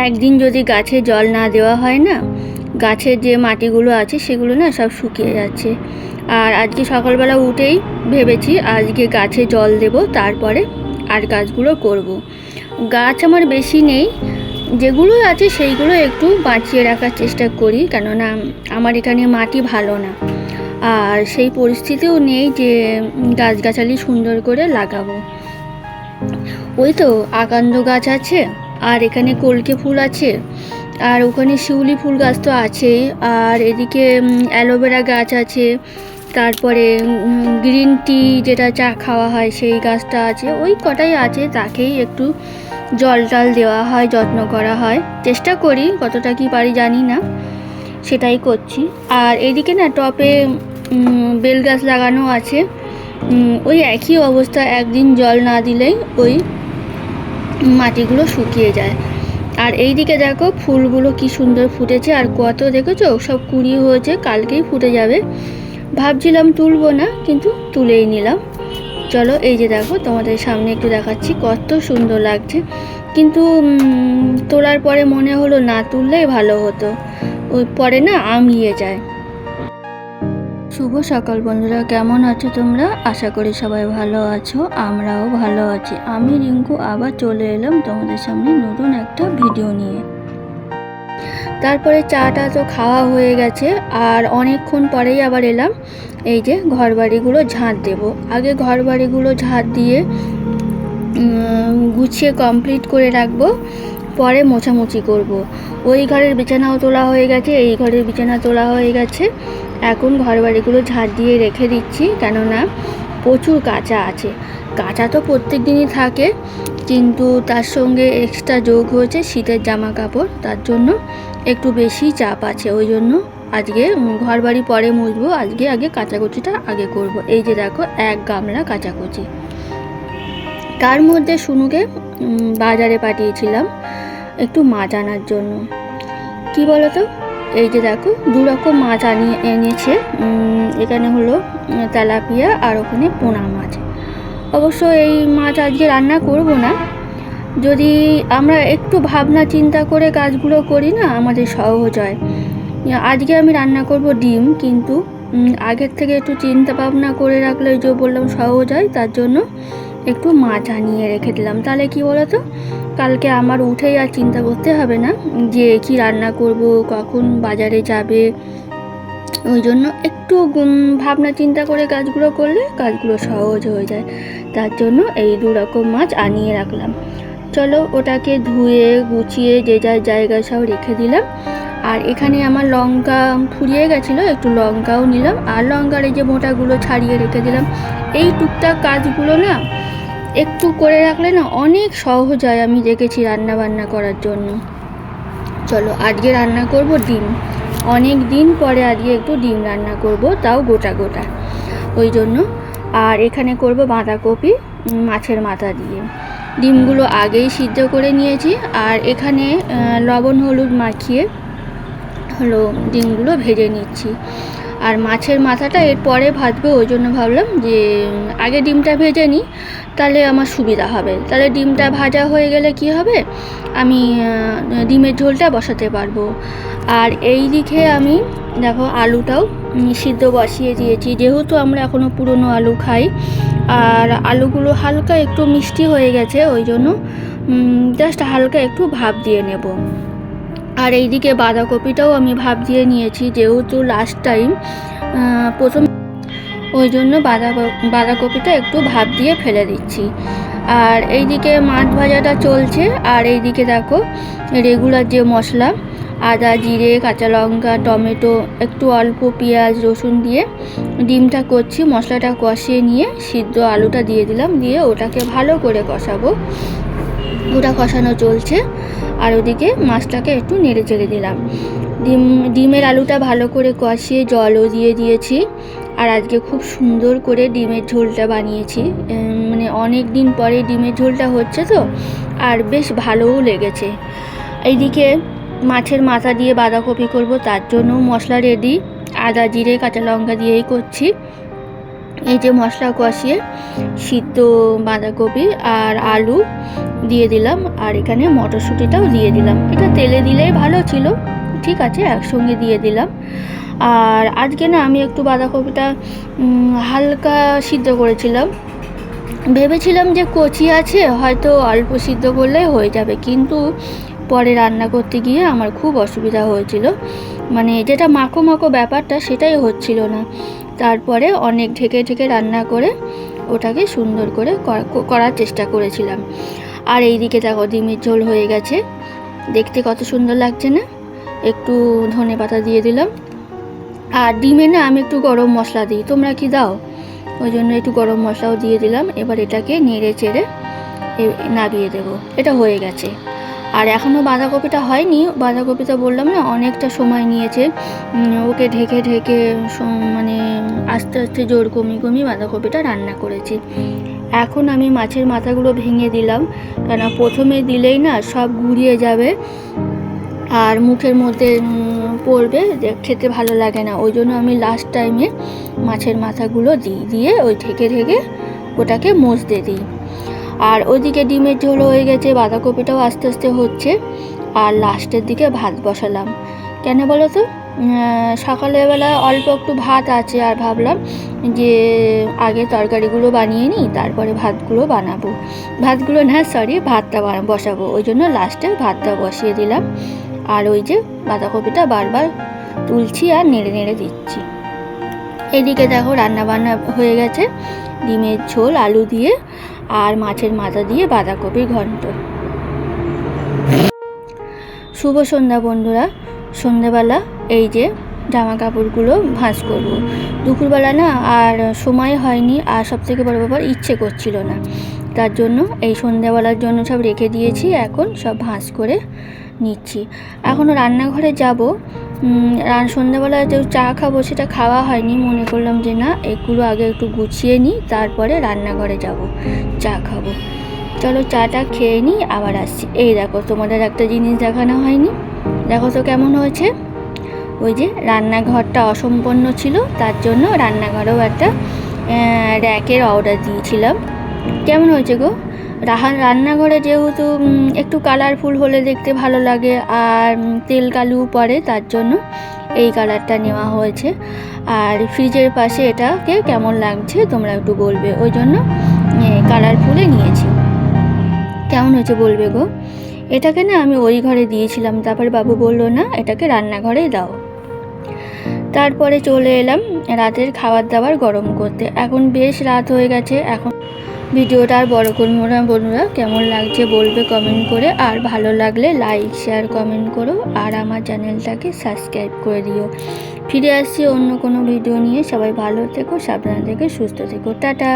একদিন যদি গাছে জল না দেওয়া হয় না, গাছের যে মাটিগুলো আছে সেগুলো না সব শুকিয়ে যাচ্ছে। আর আজকে সকালবেলা উঠেই ভেবেছি আজকে গাছে জল দেব, তারপরে আর কাজগুলো করব। গাছ আমার বেশি নেই, যেগুলো আছে সেইগুলো একটু বাঁচিয়ে রাখার চেষ্টা করি, কেননা আমার এখানে মাটি ভালো না, আর সেই পরিস্থিতিও নেই যে গাছগাছালি সুন্দর করে লাগাবো। ওই তো আকন্দ গাছ আছে, আর এখানে কলকে ফুল আছে, আর ওখানে শিউলি ফুল গাছ তো আছেই, আর এদিকে অ্যালোভেরা গাছ আছে, তারপরে গ্রিন টি যেটা চা খাওয়া হয় সেই গাছটা আছে। ওই কটাই আছে, তাকেই একটু জল টল দেওয়া হয়, যত্ন করা হয়, চেষ্টা করি, কতটা কি পারি জানি না, সেটাই করছি। আর এদিকে না টপে বেল গাছ লাগানো আছে, ওই একই অবস্থা, একদিন জল না দিলেই ওই মাটিগুলো শুকিয়ে যায়। আর এই দিকে দেখো ফুলগুলো কি সুন্দর ফুটেছে, আর কত দেখেছো সব কুড়ি হয়েছে, কালকেই ফুটে যাবে। ভাবছিলাম তুলবো না, কিন্তু তুলেই নিলাম। চলো এই যে দেখো তোমাদের সামনে একটু দেখাচ্ছি, কত সুন্দর লাগছে। কিন্তু তোলার পরে মনে হলো না তুললেই ভালো হতো, ওই পরে না আমলিয়ে যায়। শুভ সকাল বন্ধুরা, কেমন আছো তোমরা? আশা করি সবাই ভালো আছো, আমরাও ভালো আছি। আমি রিঙ্কু আবার চলে এলাম তোমাদের সামনে নতুন একটা ভিডিও নিয়ে। তারপরে চাটা তো খাওয়া হয়ে গেছে, আর অনেকক্ষণ পরেই আবার এলাম এই যে ঘর বাড়িগুলো ঝাঁট দেব। আগে ঘর বাড়িগুলো ঝাঁট দিয়ে গুছিয়ে কমপ্লিট করে রাখবো, পরে মোছামুছি করব। ওই ঘরের বিছানাও তোলা হয়ে গেছে, এই ঘরের বিছানা তোলা হয়ে গেছে। এখন ঘর বাড়িগুলো ঝাঁট দিয়ে রেখে দিচ্ছি, কেননা প্রচুর কাঁচা আছে। কাঁচা তো প্রত্যেক দিনই থাকে, কিন্তু তার সঙ্গে এক্সট্রা যোগ হয়েছে শীতের জামা কাপড়, তার জন্য একটু বেশি চাপ আছে। ওই জন্য আজকে ঘর বাড়ি পরে মুছবো, আজকে আগে কাচাকুচিটা আগে করব। এই যে দেখো এক গামলা কাচাকুচি। তার মধ্যে শুনুকে বাজারে পাঠিয়েছিলাম একটু মাছ আনার জন্য। কি বলো তো, এই যে দেখো 2 রকম মাছ এনেছে। এখানে হলো তেলাপিয়া, আর ওখানে পোনা মাছ। অবশ্য এই মাছ আজকে রান্না করব না, যদি আমরা একটু ভাবনা চিন্তা করে কাজগুলো করি না, আমাদের সহজ হয়। আজকে আমি রান্না করব ডিম, কিন্তু আগের থেকে একটু চিন্তা ভাবনা করে রাখলে যে বললাম সহজ হয়, তার জন্য একটু মাছ আনিয়ে রেখে দিলাম। তাহলে কি বলো তো, কালকে আমার উঠেই আর চিন্তা করতে হবে না যে কি রান্না করব, কখন বাজারে যাবে। ওই জন্য একটু ভাবনা চিন্তা করে কাজগুলো করলে কাজগুলো সহজ হয়ে যায়। তার জন্য এই 2 রকম মাছ আনিয়ে রাখলাম। চলো ওটাকে ধুয়ে গুছিয়ে যে যার জায়গায় সব রেখে দিলাম। আর এখানে আমার লঙ্কা ফুরিয়ে গেছিলো, একটু লঙ্কাও নিলাম, আর লঙ্কার এই যে মোটাগুলো ছাড়িয়ে রেখে দিলাম। এই টুকটাক কাজগুলো না একটু করে রাখলে না অনেক সহজ হয়, আমি দেখেছি রান্না বান্না করার জন্য। চলো আজকে রান্না করব ডিম, অনেক দিন পরে আজকে একটু ডিম রান্না করব, তাও গোটা গোটা, ওই জন্য। আর এখানে করব বাঁধাকপি মাছের মাথা দিয়ে। ডিমগুলো আগেই সিদ্ধ করে নিয়েছি, আর এখানে লবণ হলুদ মাখিয়ে হলো ডিমগুলো ভেজে নিচ্ছি। আর মাছের মাথাটা এরপরে ভাজবো, ওই জন্য ভাবলাম যে আগে ডিমটা ভেজে নিই, তাহলে আমার সুবিধা হবে। তাহলে ডিমটা ভাজা হয়ে গেলে কি হবে, আমি ডিমের ঝোলটা বসাতে পারবো। আর এই দিকে আমি দেখো আলুটাও সিদ্ধ বসিয়ে দিয়েছি, যেহেতু আমরা এখনও পুরনো আলু খাই, আর আলুগুলো হালকা একটু মিষ্টি হয়ে গেছে, ওই জন্য জাস্ট হালকা একটু ভাপ দিয়ে নেব। আর এইদিকে বাঁধাকপিটাও আমি ভাপ দিয়ে নিয়েছি, যেহেতু লাস্ট টাইম প্রথম, ওই জন্য বাঁধাকপিটা একটু ভাপ দিয়ে ফেলে দিচ্ছি। আর এইদিকে মাছ ভাজাটা চলছে, আর এইদিকে দেখো রেগুলার যে মশলা আদা জিরে কাঁচা লঙ্কা টমেটো একটু অল্প পেঁয়াজ রসুন দিয়ে ডিমটা করছি। মশলাটা কষিয়ে নিয়ে সিদ্ধ আলুটা দিয়ে দিলাম, দিয়ে ওটাকে ভালো করে কষাবো। ওটা কষানো চলছে, আর ওদিকে মাছটাকে একটু নেড়ে চেড়ে দিলাম। ডিমের আলুটা ভালো করে কষিয়ে জলও দিয়ে দিয়েছি। আর আজকে খুব সুন্দর করে ডিমের ঝোলটা বানিয়েছি, মানে অনেক দিন পরে ডিমের ঝোলটা হচ্ছে তো, আর বেশ ভালোও লেগেছে। এইদিকে মাছের মাথা দিয়ে বাঁধাকপি করব, তার জন্য মশলা রেডি, আদা জিরে কাঁচা লঙ্কা দিয়েই করছি। এই যে মশলা কষিয়ে সিদ্ধ বাঁধাকপি আর আলু দিয়ে দিলাম, আর এখানে মটরশুঁটিটাও দিয়ে দিলাম। এটা তেলে দিলেই ভালো ছিল, ঠিক আছে একসঙ্গে দিয়ে দিলাম। আর আজকে না আমি একটু বাঁধাকপিটা হালকা সিদ্ধ করেছিলাম, ভেবেছিলাম যে কচি আছে হয়তো অল্প সিদ্ধ করলেই হয়ে যাবে, কিন্তু পরে রান্না করতে গিয়ে আমার খুব অসুবিধা হয়েছিল, মানে যেটা মাখো মাখো ব্যাপারটা সেটাই হচ্ছিল না। তারপরে অনেক ঢেকে ঢেকে রান্না করে ওটাকে সুন্দর করে করার চেষ্টা করেছিলাম। আর এইদিকে দেখো ডিমের ঝোল হয়ে গেছে, দেখতে কত সুন্দর লাগছে না। একটু ধনে পাতা দিয়ে দিলাম, আর ডিমে না আমি একটু গরম মশলা দিই, তোমরা কি দাও? ওই জন্য একটু গরম মশলাও দিয়ে দিলাম। এবার এটাকে নেড়ে চেড়ে নামিয়ে দেবো। এটা হয়ে গেছে। আর এখনও বাঁধাকপিটা হয়নি, বাঁধাকপিটা বললাম না অনেকটা সময় নিয়েছে, ওকে ঢেকে ঢেকে মানে আস্তে আস্তে জোর কমিয়ে কমিয়ে বাঁধাকপিটা রান্না করেছি। এখন আমি মাছের মাথাগুলো ভেঙে দিলাম, কেন প্রথমে দিলেই না সব গুঁড়িয়ে যাবে আর মুখের মধ্যে পড়বে, খেতে ভালো লাগে না। ওই জন্য আমি লাস্ট টাইমে মাছের মাথাগুলো দিয়ে ওই ঢেকে ঢেকে ওটাকে মজতে দিই। আর ওইদিকে ডিমের ঝোল হয়ে গেছে, বাঁধাকপিটাও আস্তে আস্তে হচ্ছে, আর লাস্টের দিকে ভাত বসালাম। কেন বলো তো, সকালবেলা অল্প একটু ভাত আছে, আর ভাবলাম যে আগে তরকারিগুলো বানিয়ে নিই, তারপরে ভাতগুলো বানাবো, ভাতটা বসাবো। ওই জন্য লাস্টে ভাতটা বসিয়ে দিলাম। আর ওই যে বাঁধাকপিটা বারবার তুলছি আর নেড়ে নেড়ে দিচ্ছি। এদিকে দেখো রান্নাবান্না হয়ে গেছে, ডিমের ঝোল আলু দিয়ে আর মাছের মাথা দিয়ে বাঁধাকপির ঘন্ট। শুভ সন্ধ্যা বন্ধুরা। সন্ধ্যাবেলা এই যে জামা কাপড়গুলো ভাঁজ করব। দুপুরবেলা না আর সময় হয়নি, আর সবথেকে বড় ব্যাপার ইচ্ছে করছিল না, তার জন্য এই সন্ধ্যাবেলার জন্য সব রেখে দিয়েছি। এখন সব ভাঁজ করে নিচ্ছি। এখনও রান্নাঘরে যাব, সন্ধ্যাবেলা যে চা খাবো সেটা খাওয়া হয়নি, মনে করলাম যে না এগুলো আগে একটু গুছিয়ে নিই, তারপরে রান্নাঘরে যাব চা খাবো। চলো চাটা খেয়ে নিই, আবার আসছি। এই দেখো তোমাদের একটা জিনিস দেখানো হয়নি, দেখো তো কেমন হয়েছে। ওই যে রান্নাঘরটা অসম্পন্ন ছিল, তার জন্য রান্নাঘরেও একটা র্যাকের অর্ডার দিয়েছিলাম। কেমন হয়েছে গো? রান্নাঘরে যেহেতু একটু কালারফুল হলে দেখতে ভালো লাগে, আর তেল কালু পড়ে, তার জন্য এই কালারটা নেওয়া হয়েছে। আর ফ্রিজের পাশে এটাকে কেমন লাগছে তোমরা একটু বলবে, ওই জন্য কালারফুলে নিয়েছি। কেমন হয়েছে বলবে গো। এটাকে না আমি ওই ঘরে দিয়েছিলাম, তারপর বাবু বলল না এটাকে রান্নাঘরে দাও। তারপরে চলে এলাম রাতের খাবার দাবার গরম করতে। এখন বেশ রাত হয়ে গেছে। এখন ভিডিওটা আর বড় করবো না বন্ধুরা, কেমন লাগছে বলবে কমেন্ট করে, আর ভালো লাগলে লাইক শেয়ার কমেন্ট করো, আর আমার চ্যানেলটাকে সাবস্ক্রাইব করে দিও। ফিরে আসছি অন্য কোনো ভিডিও নিয়ে। সবাই ভালো থেকো, সাবধানে থেকো, সুস্থ থেকো, টাটা।